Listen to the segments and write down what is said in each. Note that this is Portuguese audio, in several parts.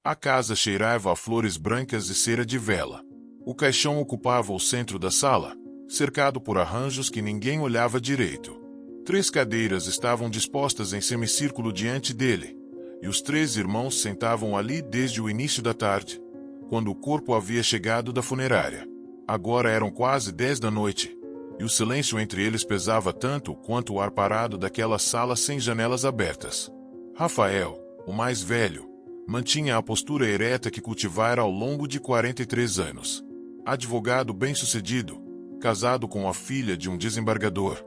A casa cheirava a flores brancas e cera de vela. O caixão ocupava o centro da sala, cercado por arranjos que ninguém olhava direito. 3 cadeiras estavam dispostas em semicírculo diante dele, e os 3 irmãos sentavam ali desde o início da tarde, quando o corpo havia chegado da funerária. Agora eram quase 10 da noite, e o silêncio entre eles pesava tanto quanto o ar parado daquela sala sem janelas abertas. Rafael, o mais velho, mantinha a postura ereta que cultivara ao longo de 43 anos. Advogado bem-sucedido, casado com a filha de um desembargador,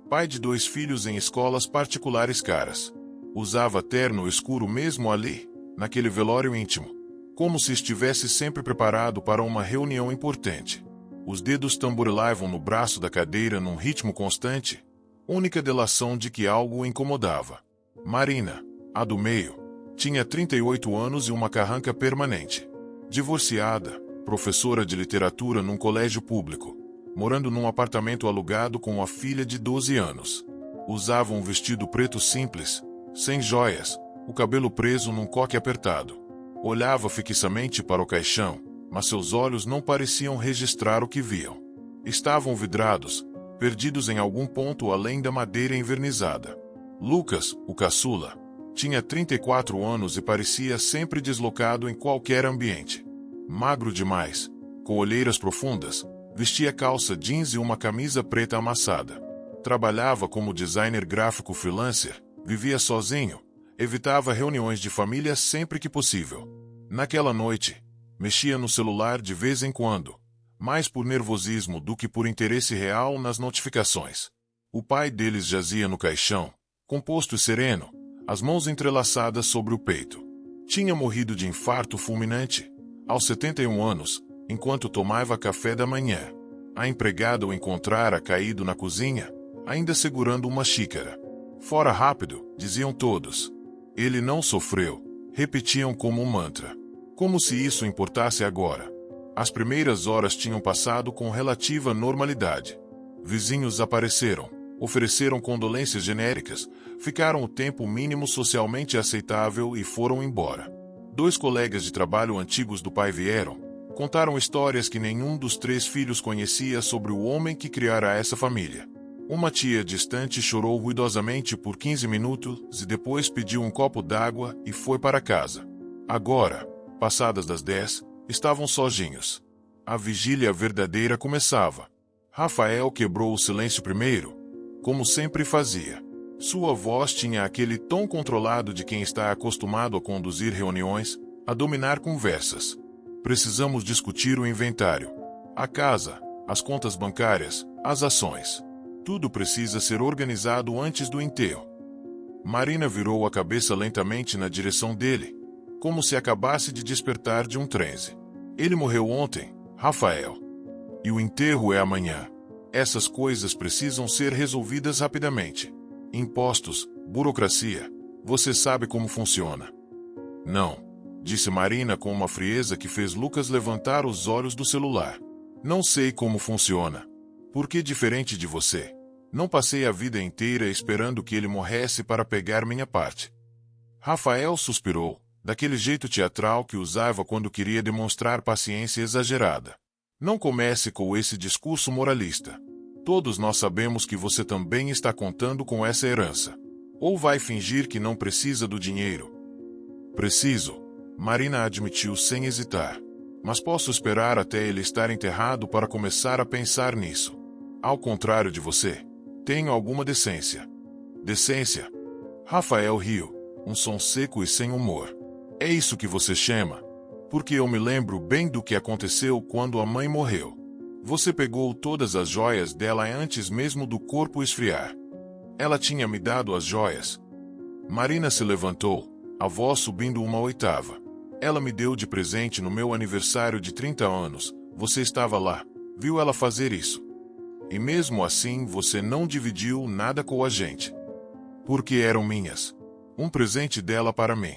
pai de 2 filhos em escolas particulares caras. Usava terno escuro mesmo ali, naquele velório íntimo, como se estivesse sempre preparado para uma reunião importante. Os dedos tamborilavam no braço da cadeira num ritmo constante, única delação de que algo o incomodava. Marina, a do meio, tinha 38 anos e uma carranca permanente. Divorciada, professora de literatura num colégio público, morando num apartamento alugado com a filha de 12 anos. Usava um vestido preto simples, sem joias, o cabelo preso num coque apertado. Olhava fixamente para o caixão, mas seus olhos não pareciam registrar o que viam. Estavam vidrados, perdidos em algum ponto além da madeira envernizada. Lucas, o caçula, tinha 34 anos e parecia sempre deslocado em qualquer ambiente. Magro demais, com olheiras profundas, vestia calça jeans e uma camisa preta amassada. Trabalhava como designer gráfico freelancer, vivia sozinho, evitava reuniões de família sempre que possível. Naquela noite, mexia no celular de vez em quando, mais por nervosismo do que por interesse real nas notificações. O pai deles jazia no caixão, composto e sereno, as mãos entrelaçadas sobre o peito. Tinha morrido de infarto fulminante, aos 71 anos, enquanto tomava café da manhã. A empregada o encontrara caído na cozinha, ainda segurando uma xícara. Fora rápido, diziam todos. Ele não sofreu, repetiam como um mantra. Como se isso importasse agora. As primeiras horas tinham passado com relativa normalidade. Vizinhos apareceram, ofereceram condolências genéricas, ficaram o tempo mínimo socialmente aceitável e foram embora. 2 colegas de trabalho antigos do pai vieram, contaram histórias que nenhum dos 3 filhos conhecia sobre o homem que criara essa família. Uma tia distante chorou ruidosamente por 15 minutos e depois pediu um copo d'água e foi para casa. Agora, passadas das 10, estavam sozinhos. A vigília verdadeira começava. Rafael quebrou o silêncio primeiro, como sempre fazia. Sua voz tinha aquele tom controlado de quem está acostumado a conduzir reuniões, a dominar conversas. Precisamos discutir o inventário, a casa, as contas bancárias, as ações. Tudo precisa ser organizado antes do enterro. Marina virou a cabeça lentamente na direção dele, como se acabasse de despertar de um transe. Ele morreu ontem, Rafael. E o enterro é amanhã. Essas coisas precisam ser resolvidas rapidamente. Impostos, burocracia, você sabe como funciona. Não, disse Marina com uma frieza que fez Lucas levantar os olhos do celular. Não sei como funciona. Porque diferente de você, não passei a vida inteira esperando que ele morresse para pegar minha parte. Rafael suspirou, daquele jeito teatral que usava quando queria demonstrar paciência exagerada. Não comece com esse discurso moralista. Todos nós sabemos que você também está contando com essa herança. Ou vai fingir que não precisa do dinheiro? Preciso, Marina admitiu sem hesitar. Mas posso esperar até ele estar enterrado para começar a pensar nisso. Ao contrário de você, tenho alguma decência. Decência? Rafael riu, um som seco e sem humor. É isso que você chama? Porque eu me lembro bem do que aconteceu quando a mãe morreu. Você pegou todas as joias dela antes mesmo do corpo esfriar. Ela tinha me dado as joias. Marina se levantou, a voz subindo uma oitava. Ela me deu de presente no meu aniversário de 30 anos. Você estava lá, viu ela fazer isso. E mesmo assim você não dividiu nada com a gente. Porque eram minhas. Um presente dela para mim.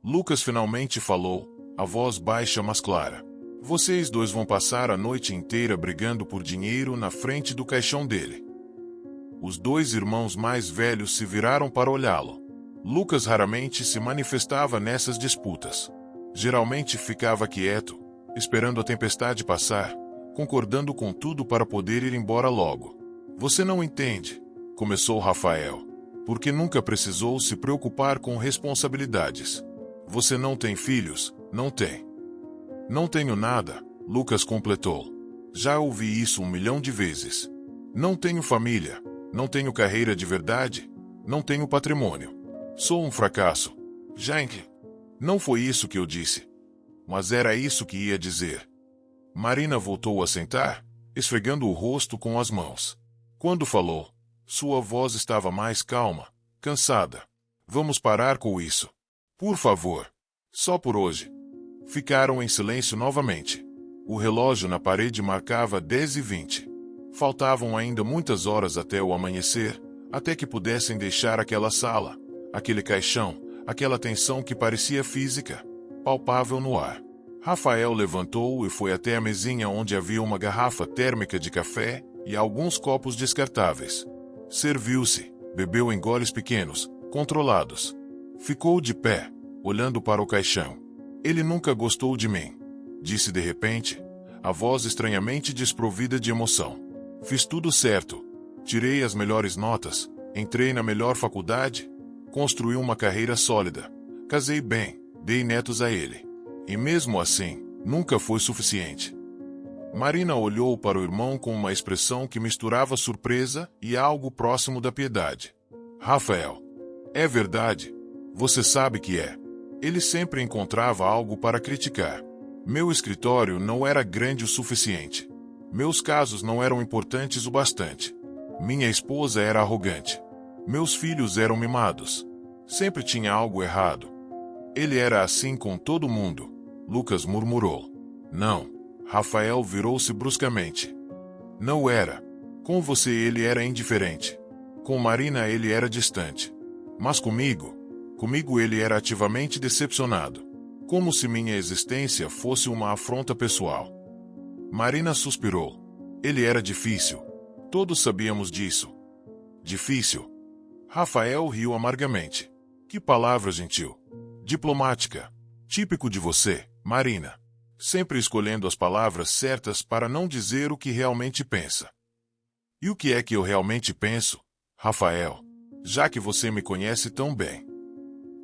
Lucas finalmente falou, a voz baixa mas clara. Vocês 2 vão passar a noite inteira brigando por dinheiro na frente do caixão dele. Os 2 irmãos mais velhos se viraram para olhá-lo. Lucas raramente se manifestava nessas disputas. Geralmente ficava quieto, esperando a tempestade passar, concordando com tudo para poder ir embora logo. Você não entende, começou Rafael, porque nunca precisou se preocupar com responsabilidades. Você não tem filhos, não tem. Não tenho nada, Lucas completou. Já ouvi isso 1 milhão de vezes. Não tenho família, não tenho carreira de verdade, não tenho patrimônio. Sou um fracasso. Jank. Não foi isso que eu disse. Mas era isso que ia dizer. Marina voltou a sentar, esfregando o rosto com as mãos. Quando falou, sua voz estava mais calma, cansada. Vamos parar com isso. Por favor. Só por hoje. Ficaram em silêncio novamente. O relógio na parede marcava 10h20. Faltavam ainda muitas horas até o amanhecer, até que pudessem deixar aquela sala, aquele caixão, aquela tensão que parecia física, palpável no ar. Rafael levantou e foi até a mesinha onde havia uma garrafa térmica de café e alguns copos descartáveis. Serviu-se, bebeu em goles pequenos, controlados. Ficou de pé, olhando para o caixão. Ele nunca gostou de mim, disse de repente, a voz estranhamente desprovida de emoção. Fiz tudo certo. Tirei as melhores notas, entrei na melhor faculdade, construí uma carreira sólida, casei bem, dei netos a ele. E mesmo assim, nunca foi suficiente. Marina olhou para o irmão com uma expressão que misturava surpresa e algo próximo da piedade. Rafael, é verdade. Você sabe que é. Ele sempre encontrava algo para criticar. Meu escritório não era grande o suficiente. Meus casos não eram importantes o bastante. Minha esposa era arrogante. Meus filhos eram mimados. Sempre tinha algo errado. Ele era assim com todo mundo, Lucas murmurou. Não. Rafael virou-se bruscamente. Não era. Com você ele era indiferente. Com Marina ele era distante. Mas comigo ele era ativamente decepcionado. Como se minha existência fosse uma afronta pessoal. Marina suspirou. Ele era difícil. Todos sabíamos disso. Difícil. Rafael riu amargamente. Que palavra gentil. Diplomática. Típico de você, Marina. Sempre escolhendo as palavras certas para não dizer o que realmente pensa. E o que é que eu realmente penso, Rafael? Já que você me conhece tão bem.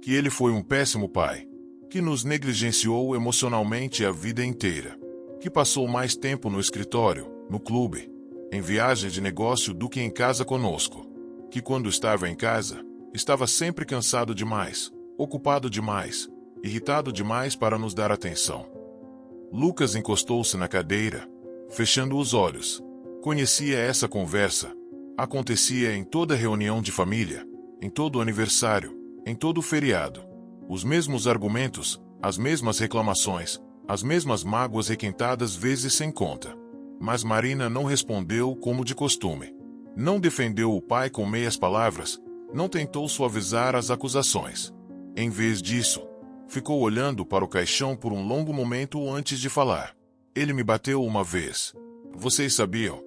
Que ele foi um péssimo pai. Que nos negligenciou emocionalmente a vida inteira. Que passou mais tempo no escritório, no clube, em viagem de negócio do que em casa conosco. Que quando estava em casa, estava sempre cansado demais, ocupado demais, irritado demais para nos dar atenção. Lucas encostou-se na cadeira, fechando os olhos. Conhecia essa conversa. Acontecia em toda reunião de família, em todo aniversário, em todo feriado. Os mesmos argumentos, as mesmas reclamações, as mesmas mágoas requentadas vezes sem conta. Mas Marina não respondeu como de costume. Não defendeu o pai com meias palavras, não tentou suavizar as acusações. Em vez disso, ficou olhando para o caixão por um longo momento antes de falar. Ele me bateu uma vez. Vocês sabiam?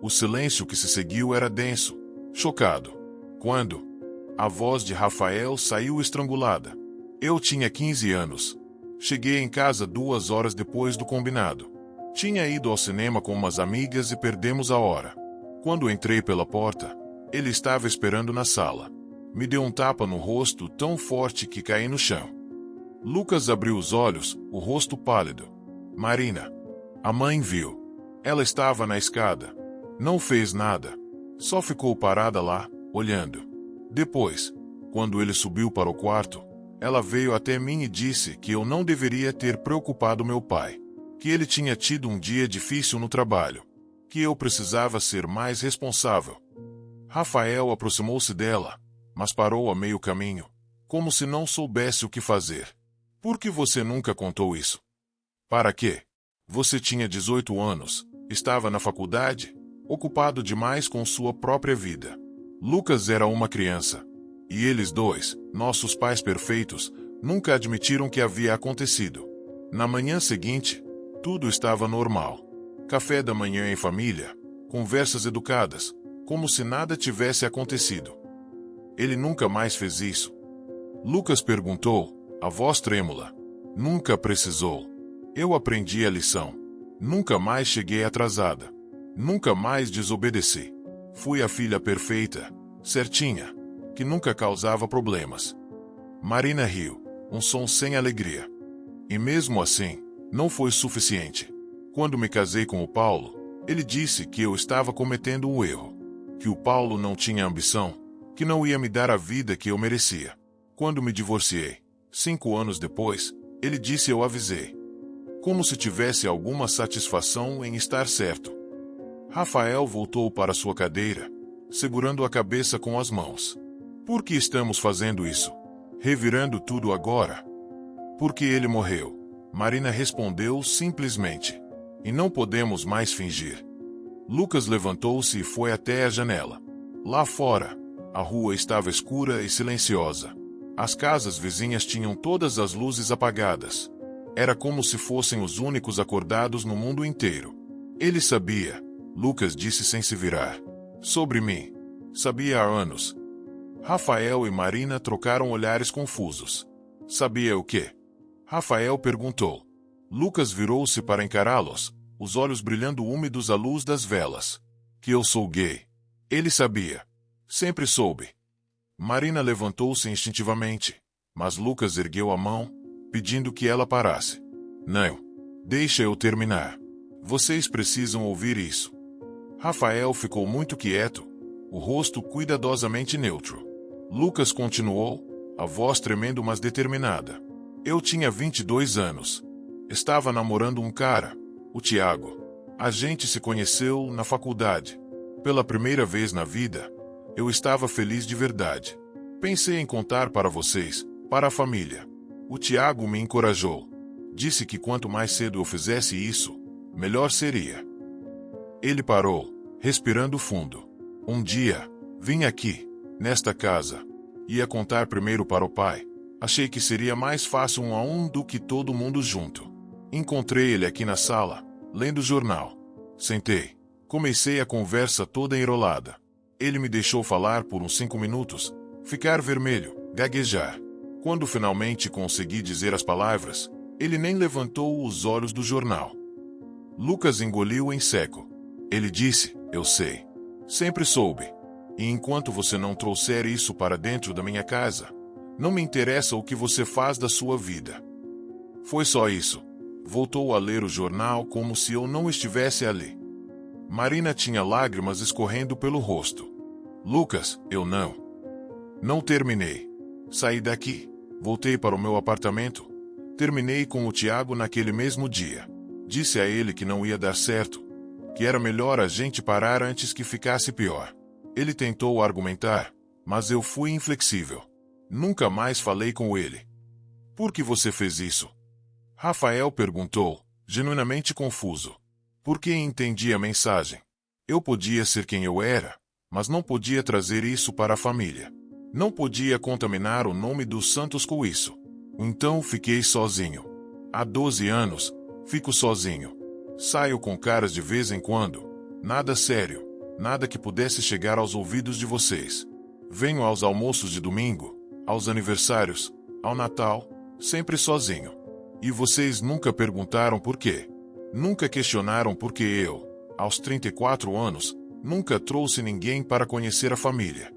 O silêncio que se seguiu era denso, chocado. Quando? A voz de Rafael saiu estrangulada. Eu tinha 15 anos. Cheguei em casa 2 horas depois do combinado. Tinha ido ao cinema com umas amigas e perdemos a hora. Quando entrei pela porta, ele estava esperando na sala. Me deu um tapa no rosto tão forte que caí no chão. Lucas abriu os olhos, o rosto pálido. Marina. A mãe viu. Ela estava na escada. Não fez nada. Só ficou parada lá, olhando. Depois, quando ele subiu para o quarto, ela veio até mim e disse que eu não deveria ter preocupado meu pai. Que ele tinha tido um dia difícil no trabalho. Que eu precisava ser mais responsável. Rafael aproximou-se dela, mas parou a meio caminho, como se não soubesse o que fazer. Por que você nunca contou isso? Para quê? Você tinha 18 anos, estava na faculdade, ocupado demais com sua própria vida. Lucas era uma criança. E eles dois, nossos pais perfeitos, nunca admitiram que havia acontecido. Na manhã seguinte, tudo estava normal. Café da manhã em família, conversas educadas, como se nada tivesse acontecido. Ele nunca mais fez isso? Lucas perguntou, a voz trêmula. Nunca precisou. Eu aprendi a lição. Nunca mais cheguei atrasada. Nunca mais desobedeci. Fui a filha perfeita, certinha, que nunca causava problemas. Marina riu, um som sem alegria. E mesmo assim, não foi suficiente. Quando me casei com o Paulo, ele disse que eu estava cometendo um erro. Que o Paulo não tinha ambição, que não ia me dar a vida que eu merecia. Quando me divorciei, 5 anos depois, ele disse eu avisei. Como se tivesse alguma satisfação em estar certo. Rafael voltou para sua cadeira, segurando a cabeça com as mãos. Por que estamos fazendo isso? Revirando tudo agora? Porque ele morreu. Marina respondeu simplesmente. E não podemos mais fingir. Lucas levantou-se e foi até a janela. Lá fora, a rua estava escura e silenciosa. As casas vizinhas tinham todas as luzes apagadas. Era como se fossem os únicos acordados no mundo inteiro. Ele sabia, Lucas disse sem se virar. Sobre mim. Sabia há anos. Rafael e Marina trocaram olhares confusos. Sabia o quê? Rafael perguntou. Lucas virou-se para encará-los, os olhos brilhando úmidos à luz das velas. Que eu sou gay. Ele sabia. Sempre soube. Marina levantou-se instintivamente, mas Lucas ergueu a mão, pedindo que ela parasse. Não. Deixa eu terminar. Vocês precisam ouvir isso. Rafael ficou muito quieto, o rosto cuidadosamente neutro. Lucas continuou, a voz tremendo mas determinada. Eu tinha 22 anos. Estava namorando um cara, o Tiago. A gente se conheceu na faculdade. Pela primeira vez na vida, eu estava feliz de verdade. Pensei em contar para vocês, para a família. O Tiago me encorajou. Disse que quanto mais cedo eu fizesse isso, melhor seria. Ele parou, respirando fundo. Um dia, vim aqui, nesta casa. Ia contar primeiro para o pai. Achei que seria mais fácil 1 a 1 do que todo mundo junto. Encontrei ele aqui na sala, lendo o jornal. Sentei. Comecei a conversa toda enrolada. Ele me deixou falar por uns 5 minutos, ficar vermelho, gaguejar. Quando finalmente consegui dizer as palavras, ele nem levantou os olhos do jornal. Lucas engoliu em seco. Ele disse, eu sei. Sempre soube. E enquanto você não trouxer isso para dentro da minha casa, não me interessa o que você faz da sua vida. Foi só isso. Voltou a ler o jornal como se eu não estivesse ali. Marina tinha lágrimas escorrendo pelo rosto. Lucas, eu não. Não terminei. Saí daqui. Voltei para o meu apartamento. Terminei com o Tiago naquele mesmo dia. Disse a ele que não ia dar certo. Que era melhor a gente parar antes que ficasse pior. Ele tentou argumentar, mas eu fui inflexível. Nunca mais falei com ele. Por que você fez isso? Rafael perguntou, genuinamente confuso. Porque entendi a mensagem. Eu podia ser quem eu era, mas não podia trazer isso para a família. Não podia contaminar o nome dos santos com isso. Então fiquei sozinho. Há 12 anos, fico sozinho. Saio com caras de vez em quando. Nada sério, nada que pudesse chegar aos ouvidos de vocês. Venho aos almoços de domingo, aos aniversários, ao Natal, sempre sozinho. E vocês nunca perguntaram por quê. Nunca questionaram por que eu, aos 34 anos, nunca trouxe ninguém para conhecer a família.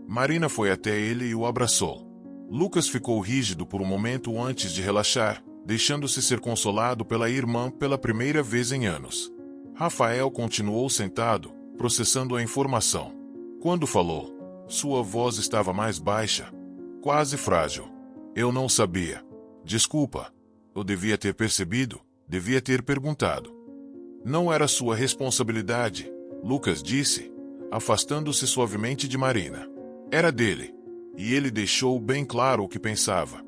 Marina foi até ele e o abraçou. Lucas ficou rígido por um momento antes de relaxar, deixando-se ser consolado pela irmã pela primeira vez em anos. Rafael continuou sentado, processando a informação. Quando falou, sua voz estava mais baixa, quase frágil. Eu não sabia. Desculpa. Eu devia ter percebido, devia ter perguntado. Não era sua responsabilidade, Lucas disse, afastando-se suavemente de Marina. Era dele. E ele deixou bem claro o que pensava.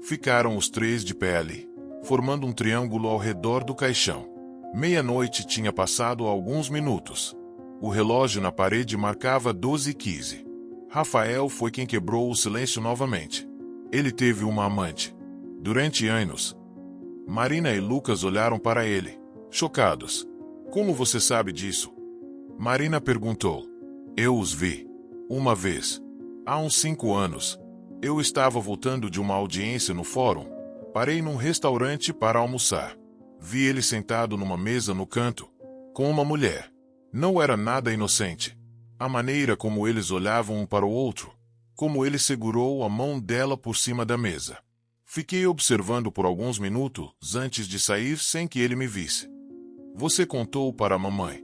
Ficaram os três de pé ali, formando um triângulo ao redor do caixão. Meia-noite tinha passado há alguns minutos. O relógio na parede marcava 12h15. Rafael foi quem quebrou o silêncio novamente. Ele teve uma amante. Durante anos. Marina e Lucas olharam para ele, chocados. Como você sabe disso? Marina perguntou. Eu os vi. Uma vez. Há uns 5 anos. Eu estava voltando de uma audiência no fórum. Parei num restaurante para almoçar. Vi ele sentado numa mesa no canto, com uma mulher. Não era nada inocente. A maneira como eles olhavam um para o outro, como ele segurou a mão dela por cima da mesa. Fiquei observando por alguns minutos antes de sair sem que ele me visse. Você contou para a mamãe?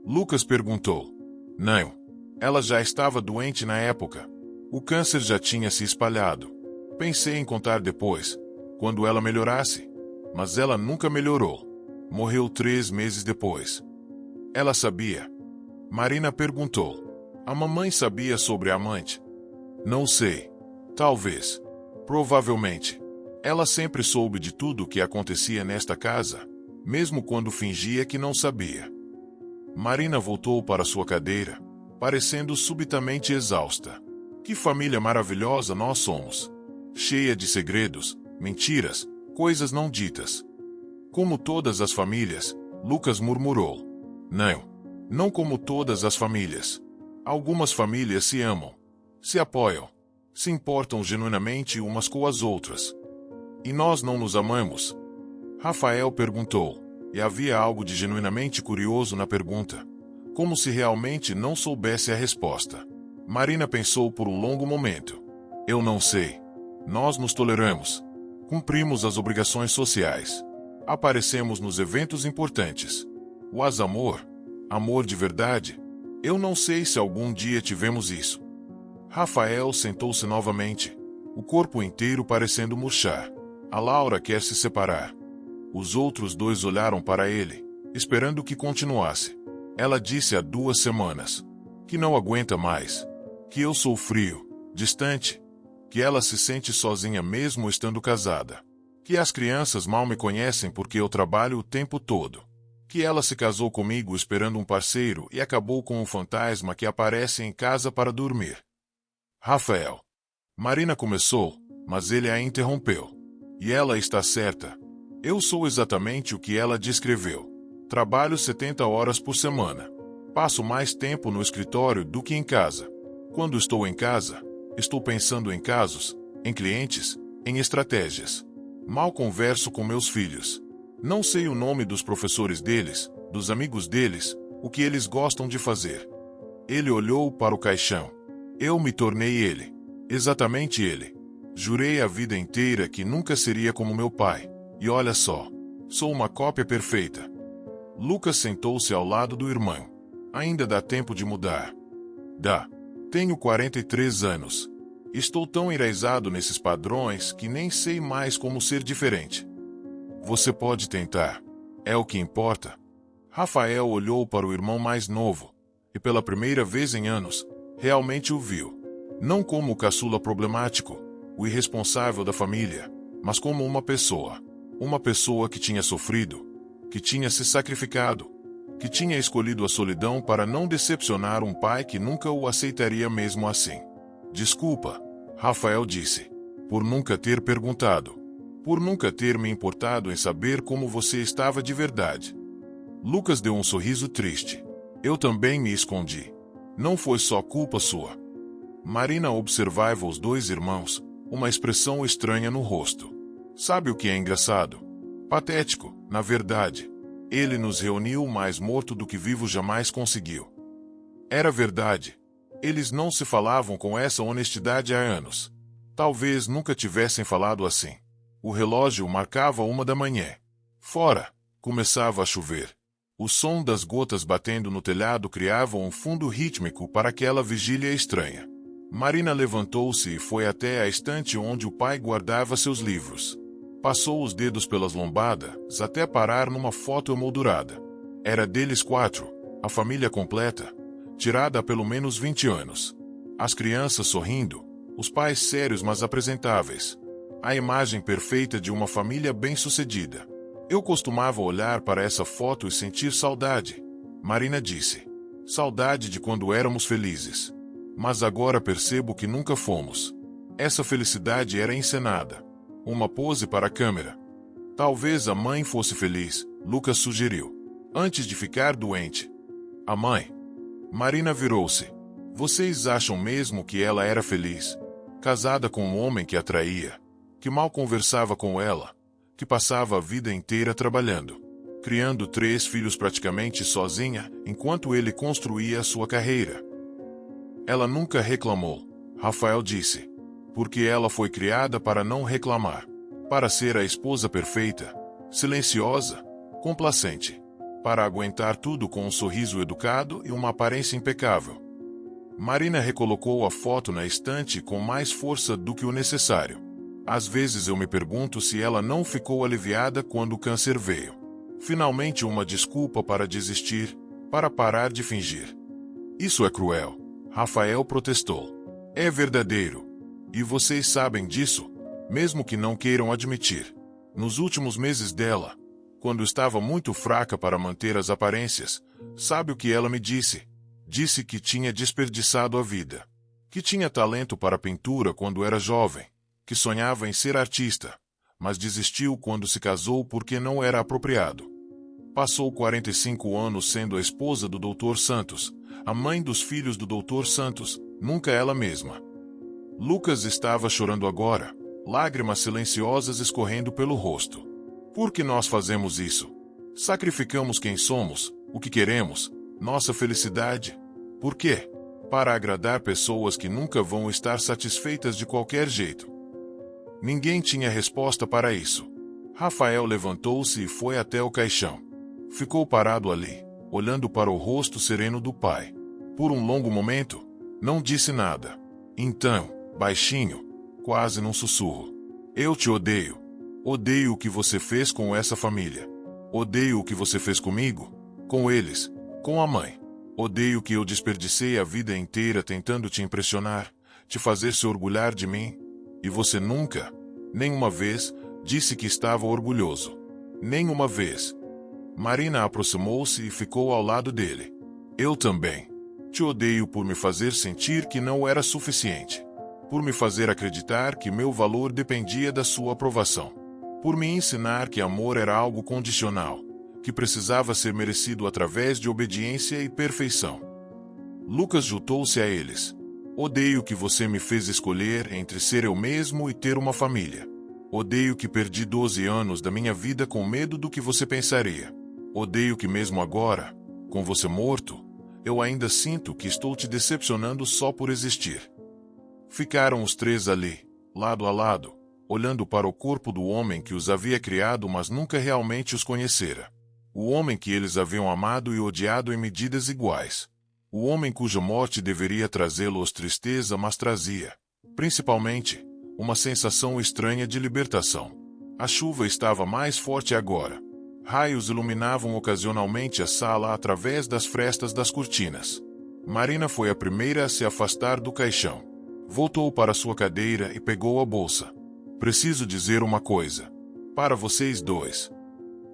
Lucas perguntou. Não. Ela já estava doente na época. O câncer já tinha se espalhado. Pensei em contar depois, quando ela melhorasse. Mas ela nunca melhorou. Morreu 3 meses depois. Ela sabia? Marina perguntou. A mamãe sabia sobre a amante? Não sei. Talvez. Provavelmente. Ela sempre soube de tudo o que acontecia nesta casa, mesmo quando fingia que não sabia. Marina voltou para sua cadeira, parecendo subitamente exausta. Que família maravilhosa nós somos! Cheia de segredos, mentiras, coisas não ditas. Como todas as famílias, Lucas murmurou. Não como todas as famílias. Algumas famílias se amam, se apoiam, se importam genuinamente umas com as outras. E nós não nos amamos? Rafael perguntou, e havia algo de genuinamente curioso na pergunta, como se realmente não soubesse a resposta. Marina pensou por um longo momento. Eu não sei. Nós nos toleramos. Cumprimos as obrigações sociais. Aparecemos nos eventos importantes. Mas amor? Amor de verdade? Eu não sei se algum dia tivemos isso. Rafael sentou-se novamente, o corpo inteiro parecendo murchar. A Laura quer se separar. Os outros dois olharam para ele, esperando que continuasse. Ela disse há 2 semanas que não aguenta mais, que eu sou frio, distante, que ela se sente sozinha mesmo estando casada, que as crianças mal me conhecem porque eu trabalho o tempo todo, que ela se casou comigo esperando um parceiro e acabou com um fantasma que aparece em casa para dormir. Rafael. Marina começou, mas ele a interrompeu. E ela está certa. Eu sou exatamente o que ela descreveu. Trabalho 70 horas por semana. Passo mais tempo no escritório do que em casa. Quando estou em casa, estou pensando em casos, em clientes, em estratégias. Mal converso com meus filhos. Não sei o nome dos professores deles, dos amigos deles, o que eles gostam de fazer. Ele olhou para o caixão. Eu me tornei ele. Exatamente ele. Jurei a vida inteira que nunca seria como meu pai. E olha só. Sou uma cópia perfeita. Lucas sentou-se ao lado do irmão. Ainda dá tempo de mudar. Dá. Tenho 43 anos. Estou tão enraizado nesses padrões que nem sei mais como ser diferente. Você pode tentar. É o que importa. Rafael olhou para o irmão mais novo. E pela primeira vez em anos, realmente o viu. Não como o caçula problemático, o irresponsável da família, mas como uma pessoa. Uma pessoa que tinha sofrido, que tinha se sacrificado, que tinha escolhido a solidão para não decepcionar um pai que nunca o aceitaria mesmo assim. Desculpa, Rafael disse, por nunca ter perguntado, por nunca ter me importado em saber como você estava de verdade. Lucas deu um sorriso triste. Eu também me escondi. Não foi só culpa sua. Marina observava os dois irmãos, uma expressão estranha no rosto. Sabe o que é engraçado? Patético, na verdade. Ele nos reuniu mais morto do que vivo jamais conseguiu. Era verdade. Eles não se falavam com essa honestidade há anos. Talvez nunca tivessem falado assim. O relógio marcava 1 da manhã. Fora, começava a chover. O som das gotas batendo no telhado criava um fundo rítmico para aquela vigília estranha. Marina levantou-se e foi até a estante onde o pai guardava seus livros. Passou os dedos pelas lombadas até parar numa foto emoldurada. Era deles 4, a família completa, tirada há pelo menos 20 anos. As crianças sorrindo, os pais sérios mas apresentáveis. A imagem perfeita de uma família bem-sucedida. Eu costumava olhar para essa foto e sentir saudade. Marina disse. Saudade de quando éramos felizes. Mas agora percebo que nunca fomos. Essa felicidade era encenada. Uma pose para a câmera. Talvez a mãe fosse feliz, Lucas sugeriu. Antes de ficar doente. A mãe. Marina virou-se. Vocês acham mesmo que ela era feliz? Casada com um homem que a traía. que mal conversava com ela, que passava a vida inteira trabalhando, criando 3 filhos praticamente sozinha, enquanto ele construía a sua carreira. Ela nunca reclamou, Rafael disse, porque ela foi criada para não reclamar, para ser a esposa perfeita, silenciosa, complacente, para aguentar tudo com um sorriso educado e uma aparência impecável. Marina recolocou a foto na estante com mais força do que o necessário. Às vezes eu me pergunto se ela não ficou aliviada quando o câncer veio. Finalmente uma desculpa para desistir, para parar de fingir. Isso é cruel, Rafael protestou. É verdadeiro. E vocês sabem disso, mesmo que não queiram admitir. Nos últimos meses dela, quando estava muito fraca para manter as aparências, sabe o que ela me disse? Disse que tinha desperdiçado a vida. Que tinha talento para pintura quando era jovem. Que sonhava em ser artista, mas desistiu quando se casou porque não era apropriado. Passou 45 anos sendo a esposa do Dr. Santos, a mãe dos filhos do Dr. Santos, nunca ela mesma. Lucas estava chorando agora, lágrimas silenciosas escorrendo pelo rosto. Por que nós fazemos isso? Sacrificamos quem somos, o que queremos, nossa felicidade. Por quê? Para agradar pessoas que nunca vão estar satisfeitas de qualquer jeito. Ninguém tinha resposta para isso. Rafael levantou-se e foi até o caixão. Ficou parado ali, olhando para o rosto sereno do pai. Por um longo momento, não disse nada. Então, baixinho, quase num sussurro: eu te odeio. Odeio o que você fez com essa família. Odeio o que você fez comigo, com eles, com a mãe. Odeio que eu desperdicei a vida inteira tentando te impressionar, te fazer se orgulhar de mim. E você nunca, nenhuma vez, disse que estava orgulhoso. Nenhuma vez. Marina aproximou-se e ficou ao lado dele. Eu também. Te odeio por me fazer sentir que não era suficiente. Por me fazer acreditar que meu valor dependia da sua aprovação. Por me ensinar que amor era algo condicional, que precisava ser merecido através de obediência e perfeição. Lucas juntou-se a eles. Odeio que você me fez escolher entre ser eu mesmo e ter uma família. Odeio que perdi 12 anos da minha vida com medo do que você pensaria. Odeio que mesmo agora, com você morto, eu ainda sinto que estou te decepcionando só por existir. Ficaram os 3 ali, lado a lado, olhando para o corpo do homem que os havia criado mas nunca realmente os conhecera. O homem que eles haviam amado e odiado em medidas iguais. O homem cuja morte deveria trazê-los tristeza, mas trazia, principalmente, uma sensação estranha de libertação. A chuva estava mais forte agora. Raios iluminavam ocasionalmente a sala através das frestas das cortinas. Marina foi a primeira a se afastar do caixão. Voltou para sua cadeira e pegou a bolsa. Preciso dizer uma coisa. Para vocês 2.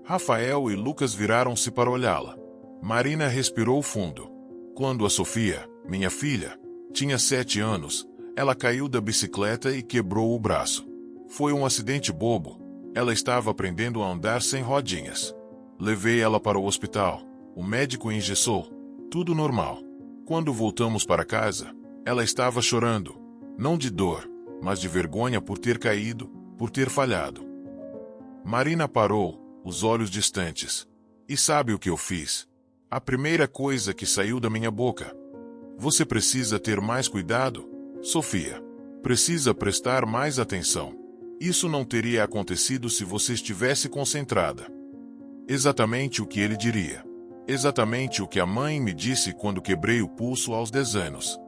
Rafael e Lucas viraram-se para olhá-la. Marina respirou fundo. Quando a Sofia, minha filha, tinha 7 anos, ela caiu da bicicleta e quebrou o braço. Foi um acidente bobo. Ela estava aprendendo a andar sem rodinhas. Levei ela para o hospital. O médico engessou. Tudo normal. Quando voltamos para casa, ela estava chorando. Não de dor, mas de vergonha por ter caído, por ter falhado. Marina parou, os olhos distantes. E sabe o que eu fiz? A primeira coisa que saiu da minha boca. Você precisa ter mais cuidado, Sofia. Precisa prestar mais atenção. Isso não teria acontecido se você estivesse concentrada. Exatamente o que ele diria. Exatamente o que a mãe me disse quando quebrei o pulso aos 10 anos.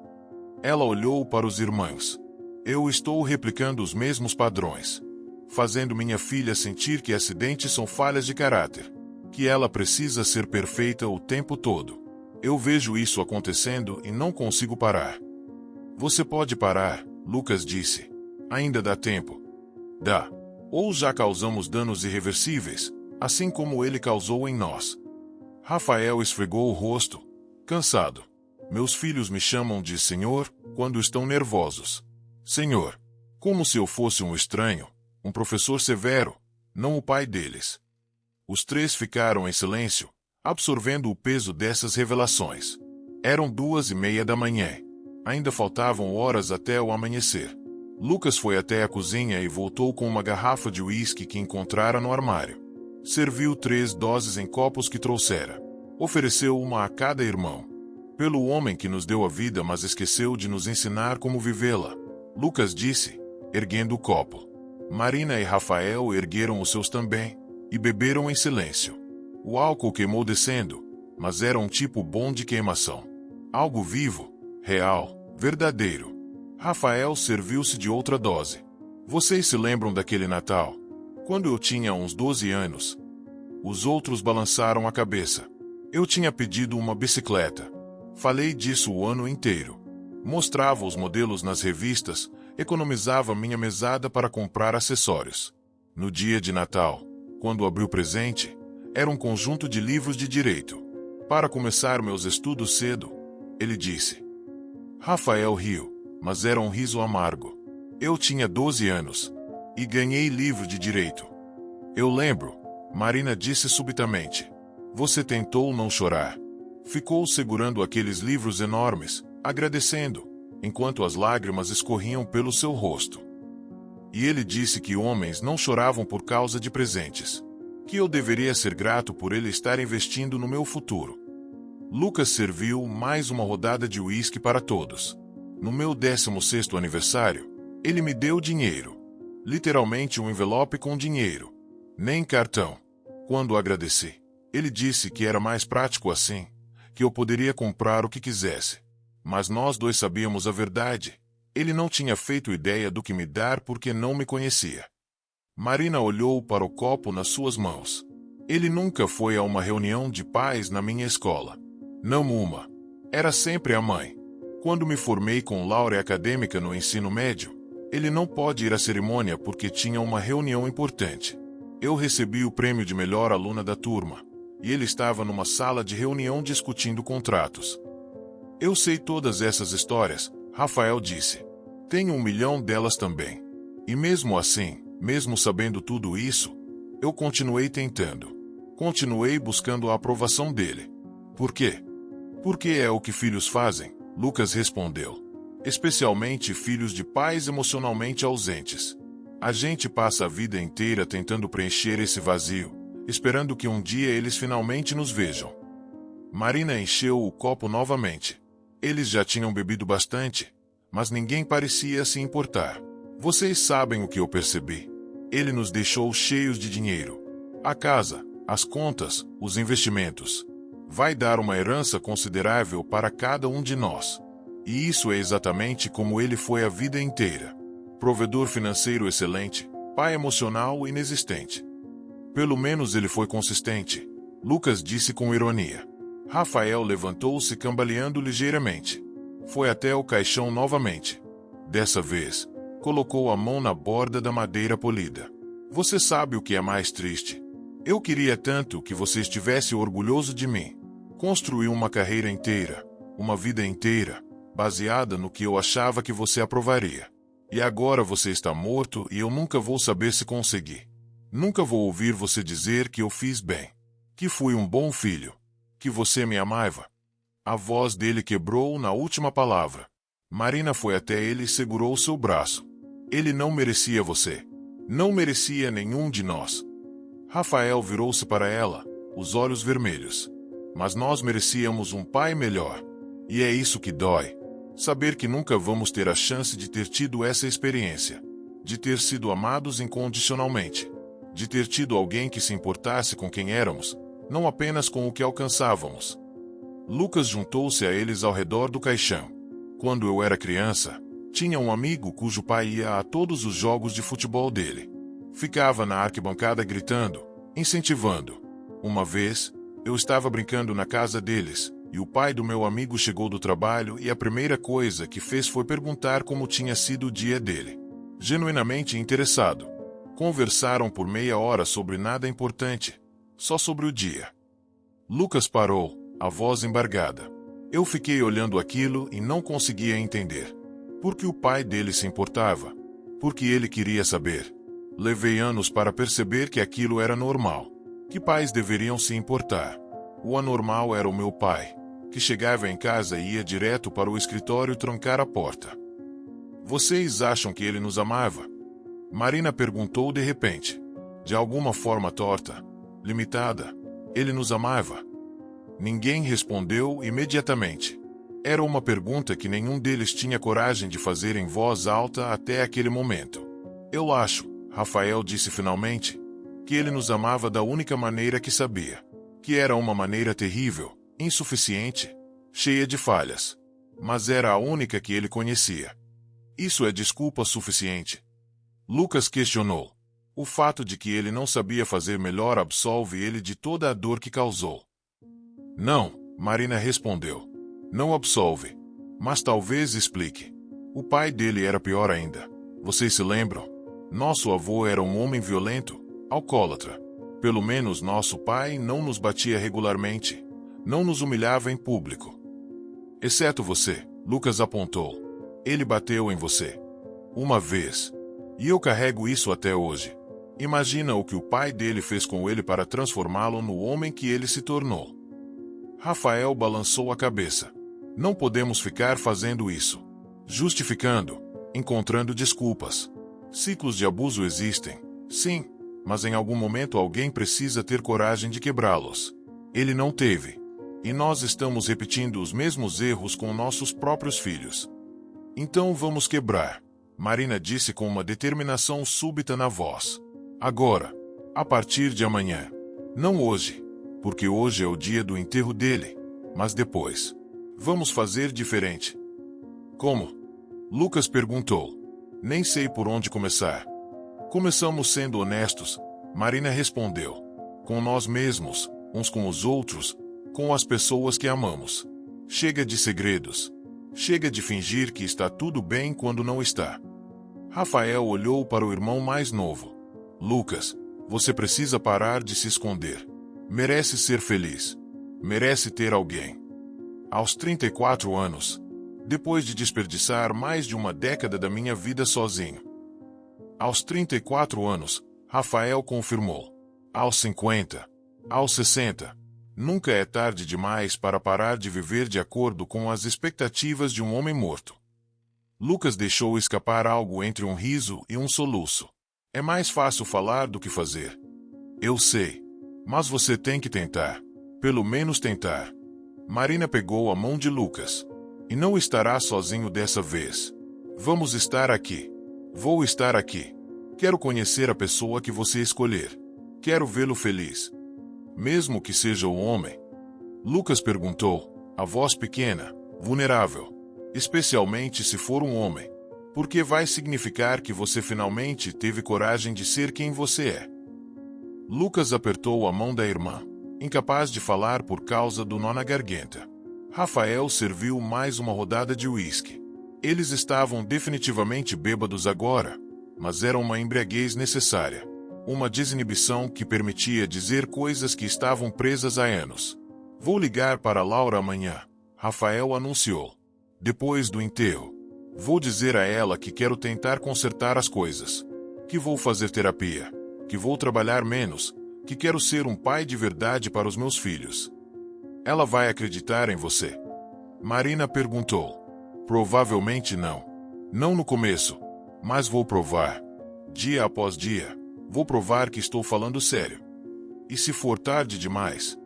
Ela olhou para os irmãos. Eu estou replicando os mesmos padrões. Fazendo minha filha sentir que acidentes são falhas de caráter. Que ela precisa ser perfeita o tempo todo. Eu vejo isso acontecendo e não consigo parar. Você pode parar, Lucas disse. Ainda dá tempo. Dá. Ou já causamos danos irreversíveis, assim como ele causou em nós. Rafael esfregou o rosto, cansado. Meus filhos me chamam de Senhor quando estão nervosos. Senhor. Como se eu fosse um estranho, um professor severo, não o pai deles. Os 3 ficaram em silêncio, absorvendo o peso dessas revelações. Eram 2:30 da manhã. Ainda faltavam horas até o amanhecer. Lucas foi até a cozinha e voltou com uma garrafa de uísque que encontrara no armário. Serviu 3 doses em copos que trouxera. Ofereceu uma a cada irmão. Pelo homem que nos deu a vida, mas esqueceu de nos ensinar como vivê-la, Lucas disse, erguendo o copo. Marina e Rafael ergueram os seus também, e beberam em silêncio. O álcool queimou descendo, mas era um tipo bom de queimação. Algo vivo, real, verdadeiro. Rafael serviu-se de outra dose. Vocês se lembram daquele Natal? Quando eu tinha uns 12 anos. Os outros balançaram a cabeça. Eu tinha pedido uma bicicleta. Falei disso o ano inteiro. Mostrava os modelos nas revistas, economizava minha mesada para comprar acessórios. No dia de Natal, quando abri o presente, era um conjunto de livros de direito. Para começar meus estudos cedo, ele disse. Rafael riu, mas era um riso amargo. Eu tinha 12 anos e ganhei livro de direito. Eu lembro, Marina disse subitamente. Você tentou não chorar. Ficou segurando aqueles livros enormes, agradecendo, enquanto as lágrimas escorriam pelo seu rosto. E ele disse que homens não choravam por causa de presentes. Que eu deveria ser grato por ele estar investindo no meu futuro. Lucas serviu mais uma rodada de uísque para todos. No meu 16º aniversário, ele me deu dinheiro. Literalmente um envelope com dinheiro. Nem cartão. Quando agradeci, ele disse que era mais prático assim, que eu poderia comprar o que quisesse. Mas nós dois sabíamos a verdade. Ele não tinha feito ideia do que me dar porque não me conhecia. Marina olhou para o copo nas suas mãos. Ele nunca foi a uma reunião de pais na minha escola. Não uma. Era sempre a mãe. Quando me formei com laurea acadêmica no ensino médio, ele não pôde ir à cerimônia porque tinha uma reunião importante. Eu recebi o prêmio de melhor aluna da turma, e ele estava numa sala de reunião discutindo contratos. Eu sei todas essas histórias, Rafael disse. Tenho 1 milhão delas também. E mesmo assim, mesmo sabendo tudo isso, eu continuei tentando. Continuei buscando a aprovação dele. Por quê? Porque é o que filhos fazem, Lucas respondeu. Especialmente filhos de pais emocionalmente ausentes. A gente passa a vida inteira tentando preencher esse vazio, esperando que um dia eles finalmente nos vejam. Marina encheu o copo novamente. Eles já tinham bebido bastante, mas ninguém parecia se importar. Vocês sabem o que eu percebi. Ele nos deixou cheios de dinheiro. A casa, as contas, os investimentos. Vai dar uma herança considerável para cada um de nós. E isso é exatamente como ele foi a vida inteira. Provedor financeiro excelente, pai emocional inexistente. Pelo menos ele foi consistente, Lucas disse com ironia. Rafael levantou-se cambaleando ligeiramente. Foi até o caixão novamente. Dessa vez, colocou a mão na borda da madeira polida. Você sabe o que é mais triste? Eu queria tanto que você estivesse orgulhoso de mim. Construí uma carreira inteira, uma vida inteira, baseada no que eu achava que você aprovaria. E agora você está morto e eu nunca vou saber se consegui. Nunca vou ouvir você dizer que eu fiz bem. Que fui um bom filho. Que você me amava. A voz dele quebrou na última palavra. Marina foi até ele e segurou seu braço. Ele não merecia você. Não merecia nenhum de nós. Rafael virou-se para ela, os olhos vermelhos. Mas nós merecíamos um pai melhor. E é isso que dói. Saber que nunca vamos ter a chance de ter tido essa experiência. De ter sido amados incondicionalmente. De ter tido alguém que se importasse com quem éramos, não apenas com o que alcançávamos. Lucas juntou-se a eles ao redor do caixão. Quando eu era criança, tinha um amigo cujo pai ia a todos os jogos de futebol dele. Ficava na arquibancada gritando, incentivando. Uma vez, eu estava brincando na casa deles, e o pai do meu amigo chegou do trabalho e a primeira coisa que fez foi perguntar como tinha sido o dia dele. Genuinamente interessado. Conversaram por meia hora sobre nada importante, só sobre o dia. Lucas parou, a voz embargada. Eu fiquei olhando aquilo e não conseguia entender. Por que o pai dele se importava? Porque ele queria saber. Levei anos para perceber que aquilo era normal. Que pais deveriam se importar? O anormal era o meu pai, que chegava em casa e ia direto para o escritório trancar a porta. Vocês acham que ele nos amava? Marina perguntou de repente. De alguma forma torta, limitada, ele nos amava? Ninguém respondeu imediatamente. Era uma pergunta que nenhum deles tinha coragem de fazer em voz alta até aquele momento. Eu acho, Rafael disse finalmente, que ele nos amava da única maneira que sabia. Que era uma maneira terrível, insuficiente, cheia de falhas. Mas era a única que ele conhecia. Isso é desculpa suficiente? Lucas questionou. O fato de que ele não sabia fazer melhor absolve ele de toda a dor que causou. Não, Marina respondeu. Não absolve. Mas talvez explique. O pai dele era pior ainda. Vocês se lembram? Nosso avô era um homem violento, alcoólatra. Pelo menos nosso pai não nos batia regularmente. Não nos humilhava em público. Exceto você, Lucas apontou. Ele bateu em você. Uma vez. E eu carrego isso até hoje. Imagina o que o pai dele fez com ele para transformá-lo no homem que ele se tornou. Rafael balançou a cabeça. Não podemos ficar fazendo isso. Justificando, encontrando desculpas. Ciclos de abuso existem, sim, mas em algum momento alguém precisa ter coragem de quebrá-los. Ele não teve. E nós estamos repetindo os mesmos erros com nossos próprios filhos. Então vamos quebrar, Marina disse com uma determinação súbita na voz. Agora, a partir de amanhã. Não hoje, porque hoje é o dia do enterro dele, mas depois. Vamos fazer diferente. Como? Lucas perguntou. Nem sei por onde começar. Começamos sendo honestos, Marina respondeu. Com nós mesmos, uns com os outros, com as pessoas que amamos. Chega de segredos. Chega de fingir que está tudo bem quando não está. Rafael olhou para o irmão mais novo. Lucas, você precisa parar de se esconder. Merece ser feliz. Merece ter alguém. Aos 34 anos, depois de desperdiçar mais de uma década da minha vida sozinho. Aos 34 anos, Rafael confirmou. Aos 50. Aos 60. Nunca é tarde demais para parar de viver de acordo com as expectativas de um homem morto. Lucas deixou escapar algo entre um riso e um soluço. É mais fácil falar do que fazer. Eu sei. Mas você tem que tentar. Pelo menos tentar. Marina pegou a mão de Lucas. E não estará sozinho dessa vez. Vamos estar aqui. Vou estar aqui. Quero conhecer a pessoa que você escolher. Quero vê-lo feliz. Mesmo que seja um homem? Lucas perguntou, a voz pequena, vulnerável. Especialmente se for um homem. Porque vai significar que você finalmente teve coragem de ser quem você é. Lucas apertou a mão da irmã, incapaz de falar por causa do nó na garganta. Rafael serviu mais uma rodada de uísque. Eles estavam definitivamente bêbados agora, mas era uma embriaguez necessária. Uma desinibição que permitia dizer coisas que estavam presas há anos. Vou ligar para Laura amanhã, Rafael anunciou. Depois do enterro. Vou dizer a ela que quero tentar consertar as coisas. Que vou fazer terapia. Que vou trabalhar menos. Que quero ser um pai de verdade para os meus filhos. Ela vai acreditar em você? Marina perguntou. Provavelmente não. Não no começo. Mas vou provar. Dia após dia. Vou provar que estou falando sério. E se for tarde demais?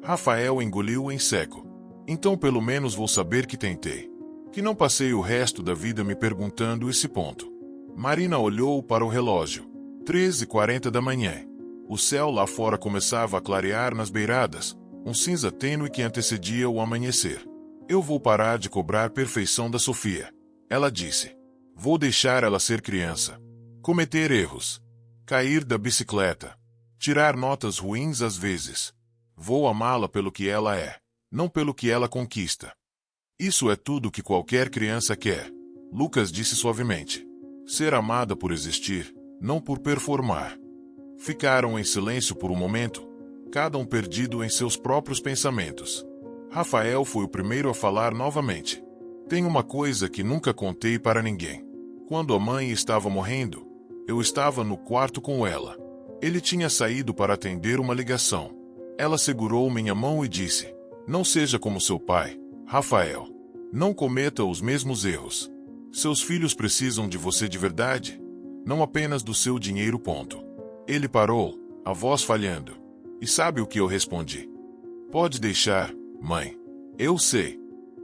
Rafael engoliu em seco. Então pelo menos vou saber que tentei. Que não passei o resto da vida me perguntando esse ponto. Marina olhou para o relógio. 13h40 da manhã. O céu lá fora começava a clarear nas beiradas, um cinza tênue que antecedia o amanhecer. Eu vou parar de cobrar perfeição da Sofia. Ela disse. Vou deixar ela ser criança. Cometer erros. Cair da bicicleta. Tirar notas ruins às vezes. Vou amá-la pelo que ela é, não pelo que ela conquista. Isso é tudo que qualquer criança quer, Lucas disse suavemente. Ser amada por existir, não por performar. Ficaram em silêncio por um momento, cada um perdido em seus próprios pensamentos. Rafael foi o primeiro a falar novamente. Tem uma coisa que nunca contei para ninguém. Quando a mãe estava morrendo, eu estava no quarto com ela. Ele tinha saído para atender uma ligação. Ela segurou minha mão e disse, não seja como seu pai, Rafael. Não cometa os mesmos erros. Seus filhos precisam de você de verdade, não apenas do seu dinheiro. Ele parou, a voz falhando. E sabe o que eu respondi? Pode deixar, mãe. Eu sei.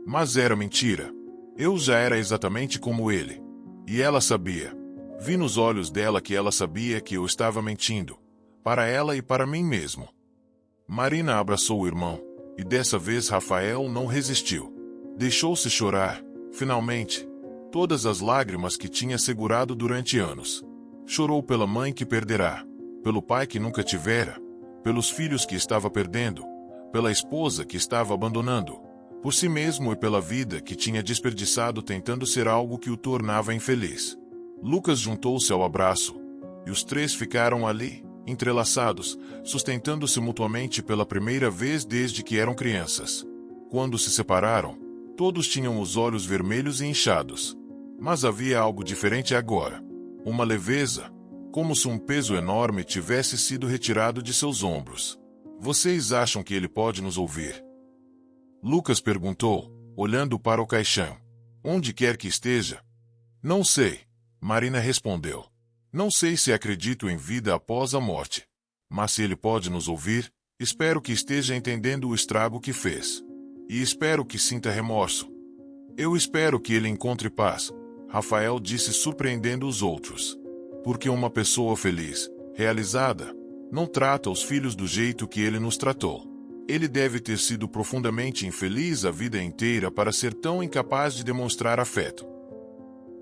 Mas era mentira. Eu já era exatamente como ele. E ela sabia. Vi nos olhos dela que ela sabia que eu estava mentindo. Para ela e para mim mesmo. Marina abraçou o irmão. E dessa vez Rafael não resistiu. Deixou-se chorar, finalmente. Todas as lágrimas que tinha segurado durante anos. Chorou pela mãe que perderá. Pelo pai que nunca tivera. Pelos filhos que estava perdendo. Pela esposa que estava abandonando. Por si mesmo e pela vida que tinha desperdiçado tentando ser algo que o tornava infeliz. Lucas juntou-se ao abraço. E os três ficaram ali, entrelaçados, sustentando-se mutuamente pela primeira vez desde que eram crianças. Quando se separaram, todos tinham os olhos vermelhos e inchados. Mas havia algo diferente agora. Uma leveza, como se um peso enorme tivesse sido retirado de seus ombros. Vocês acham que ele pode nos ouvir? Lucas perguntou, olhando para o caixão. Onde quer que esteja? Não sei, Marina respondeu. Não sei se acredito em vida após a morte. Mas se ele pode nos ouvir, espero que esteja entendendo o estrago que fez. E espero que sinta remorso. Eu espero que ele encontre paz, Rafael disse surpreendendo os outros. Porque uma pessoa feliz, realizada, não trata os filhos do jeito que ele nos tratou. Ele deve ter sido profundamente infeliz a vida inteira para ser tão incapaz de demonstrar afeto.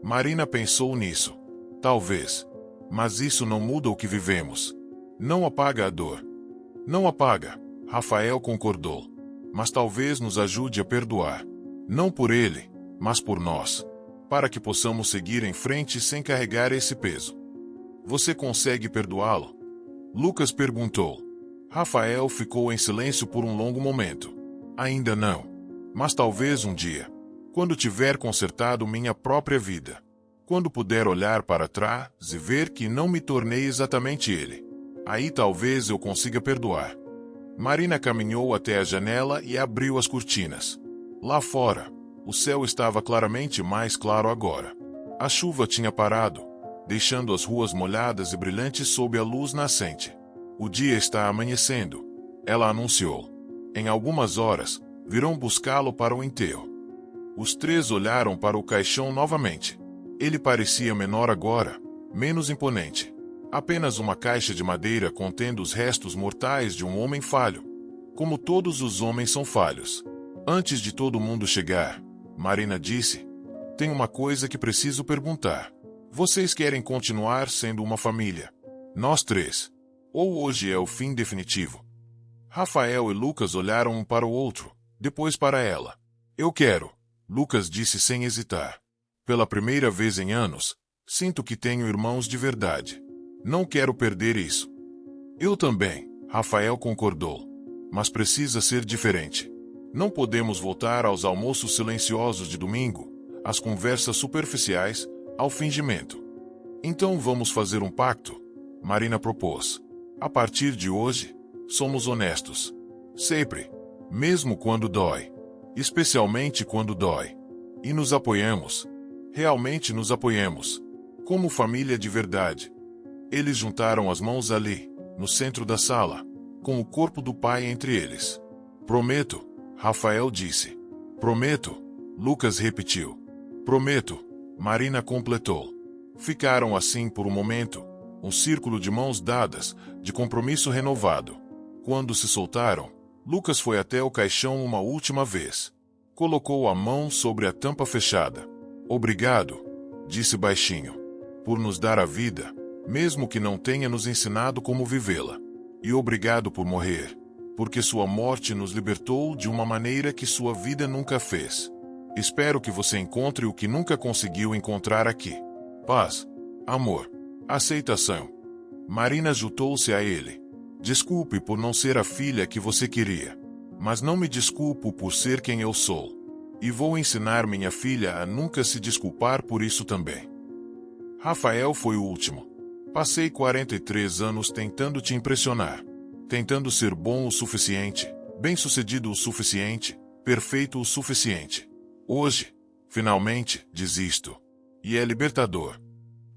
Marina pensou nisso. Talvez. Mas isso não muda o que vivemos. Não apaga a dor. Não apaga, Rafael concordou. Mas talvez nos ajude a perdoar. Não por ele, mas por nós. Para que possamos seguir em frente sem carregar esse peso. Você consegue perdoá-lo? Lucas perguntou. Rafael ficou em silêncio por um longo momento. Ainda não. Mas talvez um dia. Quando tiver consertado minha própria vida. Quando puder olhar para trás e ver que não me tornei exatamente ele. Aí talvez eu consiga perdoar. Marina caminhou até a janela e abriu as cortinas. Lá fora, o céu estava claramente mais claro agora. A chuva tinha parado, deixando as ruas molhadas e brilhantes sob a luz nascente. O dia está amanhecendo, ela anunciou. Em algumas horas, virão buscá-lo para o enterro. Os três olharam para o caixão novamente. Ele parecia menor agora, menos imponente. Apenas uma caixa de madeira contendo os restos mortais de um homem falho. Como todos os homens são falhos. Antes de todo mundo chegar, Marina disse, tem uma coisa que preciso perguntar. Vocês querem continuar sendo uma família? Nós três. Ou hoje é o fim definitivo? Rafael e Lucas olharam um para o outro, depois para ela. Eu quero, Lucas disse sem hesitar. Pela primeira vez em anos, sinto que tenho irmãos de verdade. Não quero perder isso. Eu também, Rafael concordou. Mas precisa ser diferente. Não podemos voltar aos almoços silenciosos de domingo, às conversas superficiais, ao fingimento. Então vamos fazer um pacto? Marina propôs. A partir de hoje, somos honestos. Sempre. Mesmo quando dói. Especialmente quando dói. E nos apoiamos. Realmente nos apoiamos. Como família de verdade. Eles juntaram as mãos ali, no centro da sala, com o corpo do pai entre eles. Prometo, Rafael disse. Prometo, Lucas repetiu. Prometo, Marina completou. Ficaram assim por um momento, um círculo de mãos dadas, de compromisso renovado. Quando se soltaram, Lucas foi até o caixão uma última vez. Colocou a mão sobre a tampa fechada. Obrigado, disse baixinho, por nos dar a vida, mesmo que não tenha nos ensinado como vivê-la. E obrigado por morrer, porque sua morte nos libertou de uma maneira que sua vida nunca fez. Espero que você encontre o que nunca conseguiu encontrar aqui. Paz, amor, aceitação. Marina juntou-se a ele. Desculpe por não ser a filha que você queria. Mas não me desculpo por ser quem eu sou. E vou ensinar minha filha a nunca se desculpar por isso também. Rafael foi o último. Passei 43 anos tentando te impressionar. Tentando ser bom o suficiente, bem-sucedido o suficiente, perfeito o suficiente. Hoje, finalmente, desisto. E é libertador.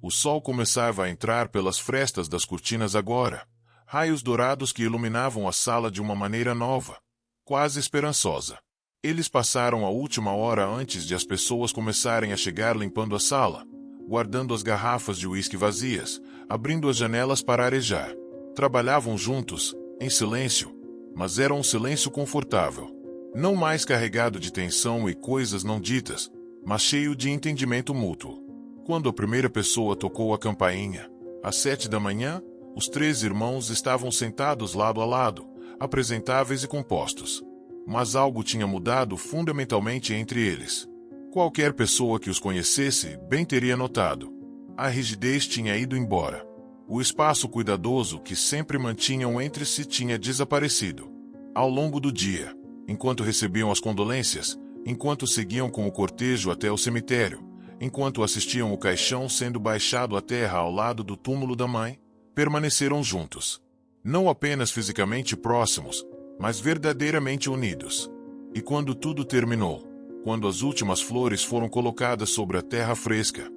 O sol começava a entrar pelas frestas das cortinas agora, raios dourados que iluminavam a sala de uma maneira nova, quase esperançosa. Eles passaram a última hora antes de as pessoas começarem a chegar limpando a sala, guardando as garrafas de uísque vazias, abrindo as janelas para arejar. Trabalhavam juntos, em silêncio, mas era um silêncio confortável. Não mais carregado de tensão e coisas não ditas, mas cheio de entendimento mútuo. Quando a primeira pessoa tocou a campainha, às 7 da manhã, os 3 irmãos estavam sentados lado a lado, apresentáveis e compostos. Mas algo tinha mudado fundamentalmente entre eles. Qualquer pessoa que os conhecesse bem teria notado. A rigidez tinha ido embora. O espaço cuidadoso que sempre mantinham entre si tinha desaparecido. Ao longo do dia, enquanto recebiam as condolências, enquanto seguiam com o cortejo até o cemitério, enquanto assistiam o caixão sendo baixado à terra ao lado do túmulo da mãe, permaneceram juntos. Não apenas fisicamente próximos, mas verdadeiramente unidos. E quando tudo terminou, quando as últimas flores foram colocadas sobre a terra fresca,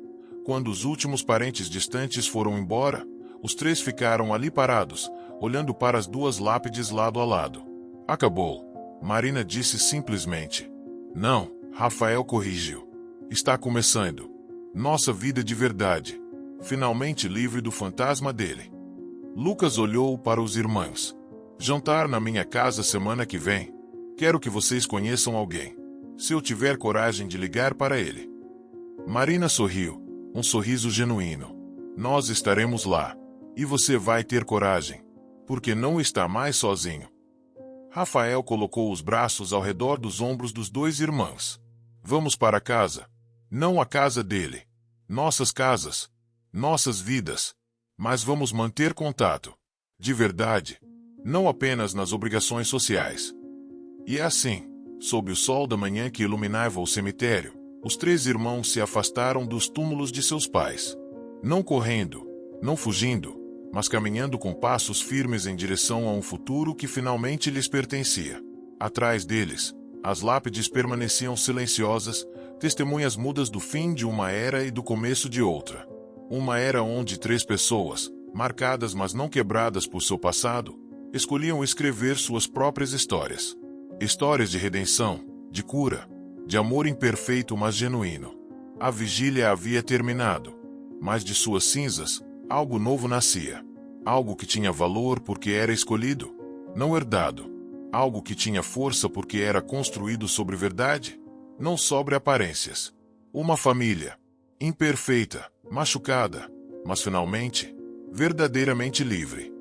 quando os últimos parentes distantes foram embora, os 3 ficaram ali parados, olhando para as 2 lápides lado a lado. Acabou. Marina disse simplesmente. Não, Rafael corrigiu. Está começando. Nossa vida de verdade. Finalmente livre do fantasma dele. Lucas olhou para os irmãos. Jantar na minha casa semana que vem. Quero que vocês conheçam alguém. Se eu tiver coragem de ligar para ele. Marina sorriu, um sorriso genuíno. Nós estaremos lá. E você vai ter coragem. Porque não está mais sozinho. Rafael colocou os braços ao redor dos ombros dos 2 irmãos. Vamos para casa. Não a casa dele. Nossas casas. Nossas vidas. Mas vamos manter contato. De verdade. Não apenas nas obrigações sociais. E é assim, sob o sol da manhã que iluminava o cemitério, os 3 irmãos se afastaram dos túmulos de seus pais. Não correndo, não fugindo, mas caminhando com passos firmes em direção a um futuro que finalmente lhes pertencia. Atrás deles, as lápides permaneciam silenciosas, testemunhas mudas do fim de uma era e do começo de outra. Uma era onde 3 pessoas, marcadas mas não quebradas por seu passado, escolhiam escrever suas próprias histórias. Histórias de redenção, de cura, de amor imperfeito mas genuíno. A vigília havia terminado, mas de suas cinzas, algo novo nascia. Algo que tinha valor porque era escolhido, não herdado. Algo que tinha força porque era construído sobre verdade, não sobre aparências. Uma família, imperfeita, machucada, mas finalmente, verdadeiramente livre.